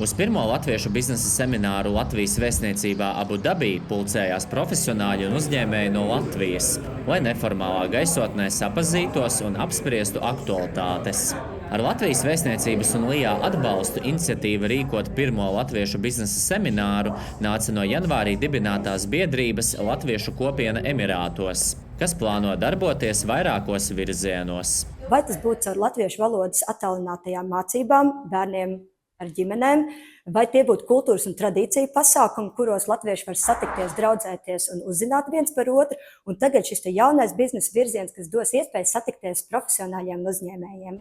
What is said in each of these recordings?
Uz pirmo latviešu biznesa semināru Latvijas vēstniecībā Abu Dabī pulcējās profesionāļi un uzņēmēji no Latvijas, lai neformālā gaisotnē sapazītos un apspriestu aktualitātes. Ar Latvijas vēstniecības un LIA atbalstu iniciatīva rīkot pirmo latviešu biznesa semināru nāca no janvārī dibinātās biedrības Latviešu kopiena Emirātos, kas plāno darboties vairākos virzienos. Vai tas būtu caur latviešu valodas attālinātajām mācībām bērniem ar ģimenēm, vai tie būtu kultūras un tradīciju pasākumi, kuros latvieši var satikties, draudzēties un uzzināt viens par otru, un tagad šis jaunais biznesa virziens, kas dos iespēju satikties profesionāļiem un uzņēmējiem.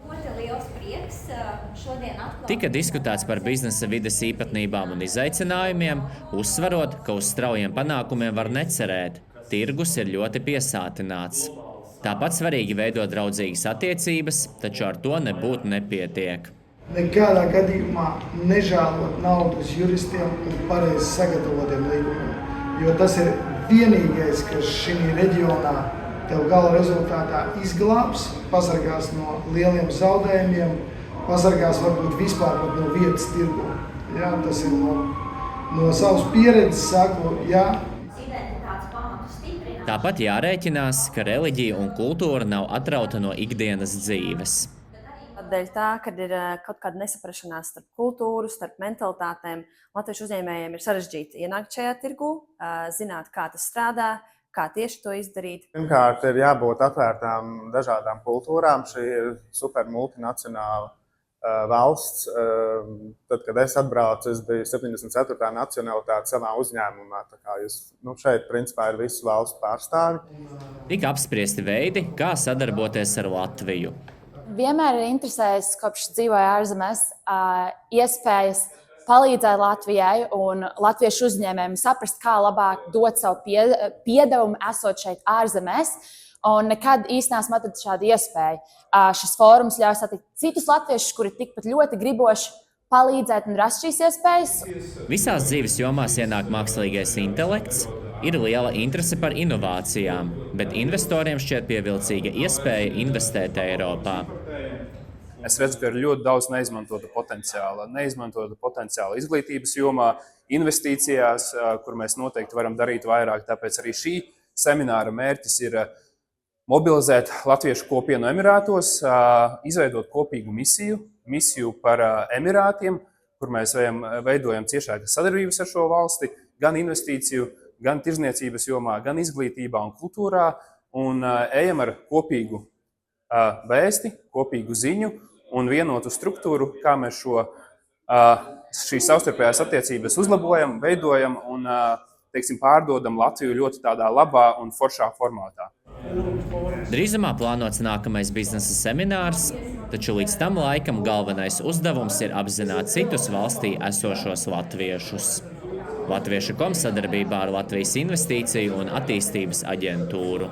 Tika diskutēts par biznesa vides īpatnībām un izaicinājumiem, uzsverot, ka uz straujiem panākumiem var necerēt. Tirgus ir ļoti piesātināts. Tāpat svarīgi veidot draudzīgas attiecības, taču ar to nebūtu nepietiek. Nekādā gadījumā nežēlot naudas juristiem un pareizi sagatavotiem līgumiem, jo tas ir vienīgais, kas šī reģionā tev gala rezultātā izglābs, pasargās no lieliem zaudējumiem, pasargās varbūt vispār no vietas tirgu. Ja, tas ir no savas pieredzes saku, jā. Tāpat jārēķinās, ka reliģija un kultūra nav atrauta no ikdienas dzīves. Dēļ tā, kad ir kaut kāda nesaprašanās starp kultūru, starp mentalitātēm, latviešu uzņēmējiem ir sarežģīti ienākt šajā tirgu, zināt, kā tas strādā, kā tieši to izdarīt. Pirmkārt, ir jābūt atvērtām dažādām kultūrām. Šī ir super multinacionāla valsts. Tad, kad es atbraucu, es biju 74. nacionalitāte savā uzņēmumā. Tā kā šeit, principā, ir visu valstu pārstāvi. Tika apspriesti veidi, kā sadarboties ar Latviju. Vienmēr ir interesējis, kopš dzīvoju ārzemēs, iespējas palīdzēt Latvijai un latviešu uzņēmējiem saprast, kā labāk dot savu piedevumu esot šeit ārzemēs. Un nekad īsti neesmu atradis šādu iespēju. Šis fórums ļauj satikt citus latviešus, kuri tikpat ļoti griboši palīdzēt un rast šīs iespējas. Visās dzīves jomās ienāk mākslīgais intelekts. Ir liela interese par inovācijām, bet investoriem šķiet pievilcīga iespēja investēt Eiropā. Es redzu, ka ir ļoti daudz neizmantota potenciāla izglītības jomā, investīcijās, kur mēs noteikti varam darīt vairāk. Tāpēc arī šī semināra mērķis ir mobilizēt latviešu kopienu Emirātos, izveidot kopīgu misiju par Emirātiem, kur mēs veidojam ciešākas sadarbības ar šo valsti, gan investīciju, gan tirzniecības jomā, gan izglītībā un kultūrā, un ejam ar kopīgu vēsti, kopīgu ziņu un vienotu struktūru, kā mēs šīs savstarpējās attiecības uzlabojam, veidojam un pārdodam Latviju ļoti tādā labā un foršā formātā. Drīzumā plānots nākamais biznesa seminārs, taču līdz tam laikam galvenais uzdevums ir apzināt citus valstī esošos latviešus. Latviešu.com sadarbībā ar Latvijas Investīciju un attīstības aģentūru.